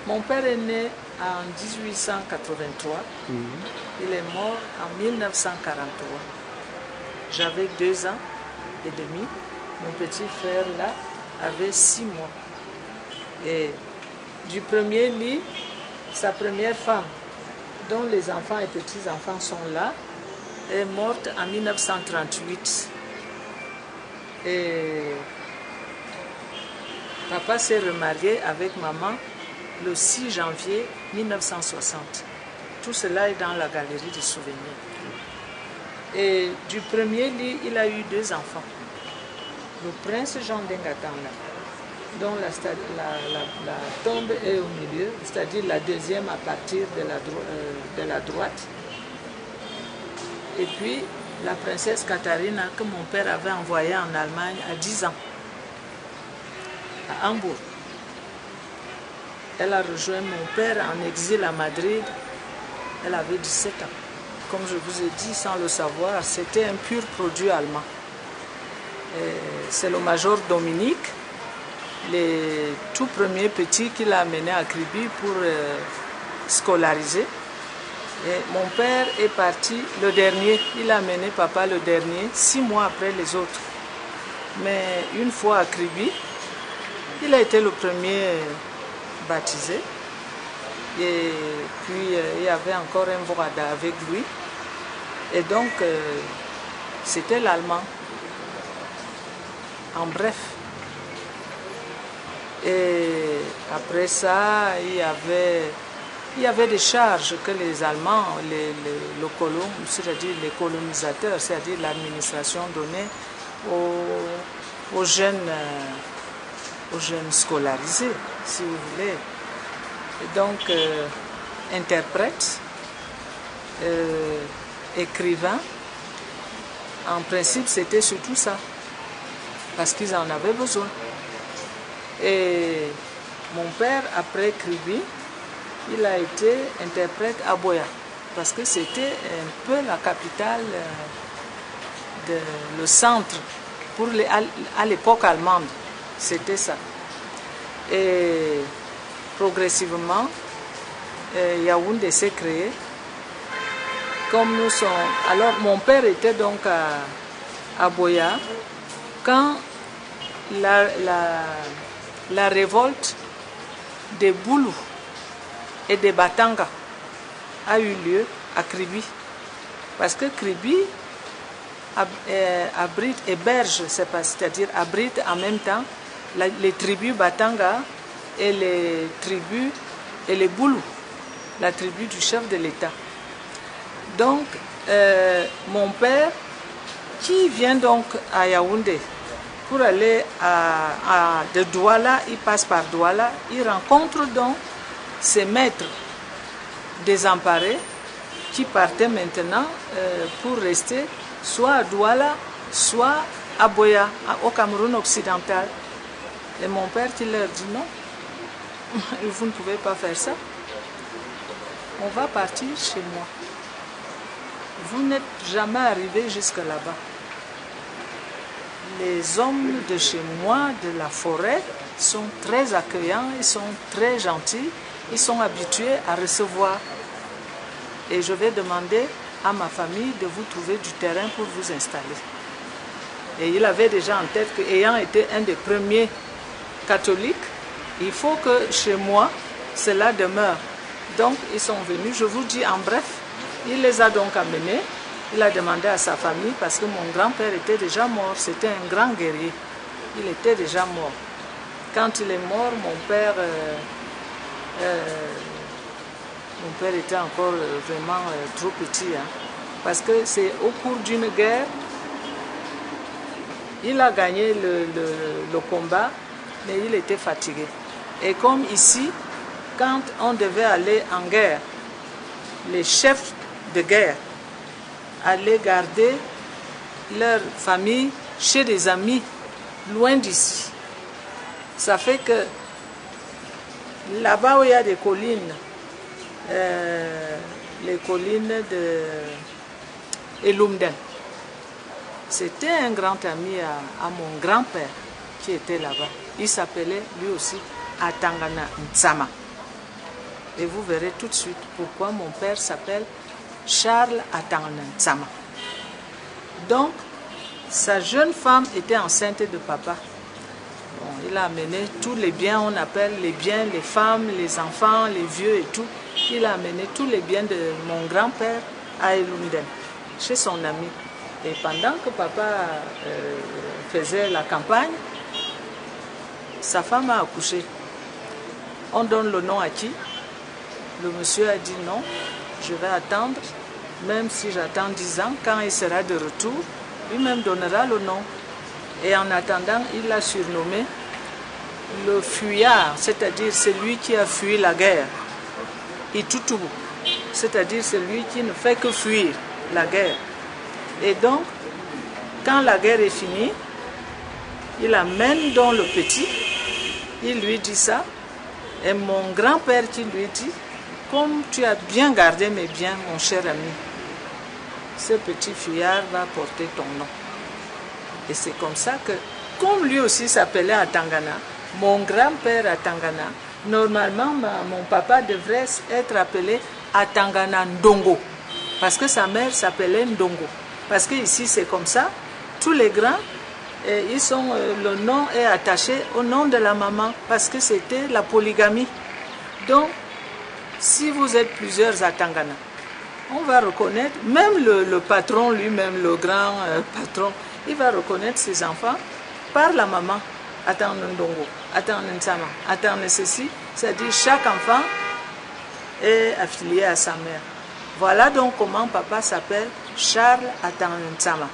Mon père est né en 1883. Il est mort en 1943. J'avais 2 ans et demi. Mon petit frère, là, avait 6 mois. Et du premier lit, sa première femme, dont les enfants et petits-enfants sont là, est morte en 1938. Et papa s'est remarié avec maman le 6 janvier 1960. Tout cela est dans la galerie des souvenirs. Et du premier lit, il a eu 2 enfants. Le prince Jean Dengatanda, dont la tombe est au milieu, c'est-à-dire la deuxième à partir de la droite. Et puis la princesse Katharina, que mon père avait envoyée en Allemagne à 10 ans, à Hambourg. Elle a rejoint mon père en exil à Madrid. Elle avait 17 ans. Comme je vous ai dit, sans le savoir, c'était un pur produit allemand. C'est le major Dominique, les tout premiers petits qu'il a amenés à Kribi pour scolariser. Et mon père est parti le dernier. Il a amené papa le dernier, 6 mois après les autres. Mais une fois à Kribi, il a été le premier baptisé. Et puis il y avait encore un Vorada avec lui. Et donc c'était l'allemand. En bref. Et après ça, il y avait des charges que les Allemands, c'est-à-dire les colonisateurs, c'est-à-dire l'administration donnait aux jeunes scolarisés, si vous voulez. Et donc, interprètes, écrivains, en principe, c'était surtout ça, parce qu'ils en avaient besoin. Et mon père, après Kribi, il a été interprète à Boya, parce que c'était un peu la capitale, le centre à l'époque allemande. C'était ça. Et progressivement, Yaoundé s'est créé. Comme nous sommes. Alors mon père était donc à Boya quand la révolte des Boulous et des Batanga a eu lieu à Kribi. Parce que Kribi héberge, c'est-à-dire abrite en même temps les tribus Batanga et les tribus et les Boulous, la tribu du chef de l'État. Donc, mon père, qui vient donc à Yaoundé pour aller de Douala, il passe par Douala, il rencontre donc ses maîtres désemparés qui partaient maintenant pour rester soit à Douala, soit à Boya, au Cameroun occidental. Et mon père qui leur dit non, vous ne pouvez pas faire ça. On va partir chez moi. Vous n'êtes jamais arrivé jusque là-bas. Les hommes de chez moi, de la forêt, sont très accueillants, ils sont très gentils, ils sont habitués à recevoir. Et je vais demander à ma famille de vous trouver du terrain pour vous installer. Et il avait déjà en tête qu'ayant été un des premiers catholiques, il faut que chez moi, cela demeure. Donc, ils sont venus, je vous dis en bref, il les a donc amenés. Il a demandé à sa famille parce que mon grand-père était déjà mort. C'était un grand guerrier. Il était déjà mort. Quand il est mort, mon père était encore vraiment trop petit. Hein, parce que c'est au cours d'une guerre, il a gagné le combat, mais il était fatigué. Et comme ici, quand on devait aller en guerre, les chefs de guerre allaient garder leur famille chez des amis loin d'ici. Ça fait que là-bas où il y a des collines, les collines de Elumden, c'était un grand ami à mon grand-père qui était là-bas. Il s'appelait lui aussi Atangana Ntsama. Et vous verrez tout de suite pourquoi mon père s'appelle Charles Atangantsama. Donc, sa jeune femme était enceinte de papa. Bon, il a amené tous les biens, on appelle les biens, les femmes, les enfants, les vieux et tout. Il a amené tous les biens de mon grand-père à Elumden, chez son ami. Et pendant que papa faisait la campagne, sa femme a accouché. On donne le nom à qui? Le monsieur a dit non, je vais attendre, même si j'attends 10 ans, quand il sera de retour, lui-même donnera le nom. Et en attendant, il l'a surnommé le fuyard, c'est-à-dire celui qui a fui la guerre. Itutu, c'est-à-dire celui qui ne fait que fuir la guerre. Et donc, quand la guerre est finie, il amène donc le petit, il lui dit ça, et mon grand-père qui lui dit, comme tu as bien gardé mes biens, mon cher ami, ce petit fuyard va porter ton nom. Et c'est comme ça que, comme lui aussi s'appelait Atangana, mon grand-père Atangana, normalement mon papa devrait être appelé Atangana Ndongo, parce que sa mère s'appelait Ndongo. Parce que ici c'est comme ça, tous les grands, le nom est attaché au nom de la maman, parce que c'était la polygamie. Donc, si vous êtes plusieurs Atangana, on va reconnaître, même le patron lui-même, le grand patron, il va reconnaître ses enfants par la maman. Attends Ndongo, attends Ntsama, attends ceci, c'est-à-dire chaque enfant est affilié à sa mère. Voilà donc comment papa s'appelle Charles Atangantsama.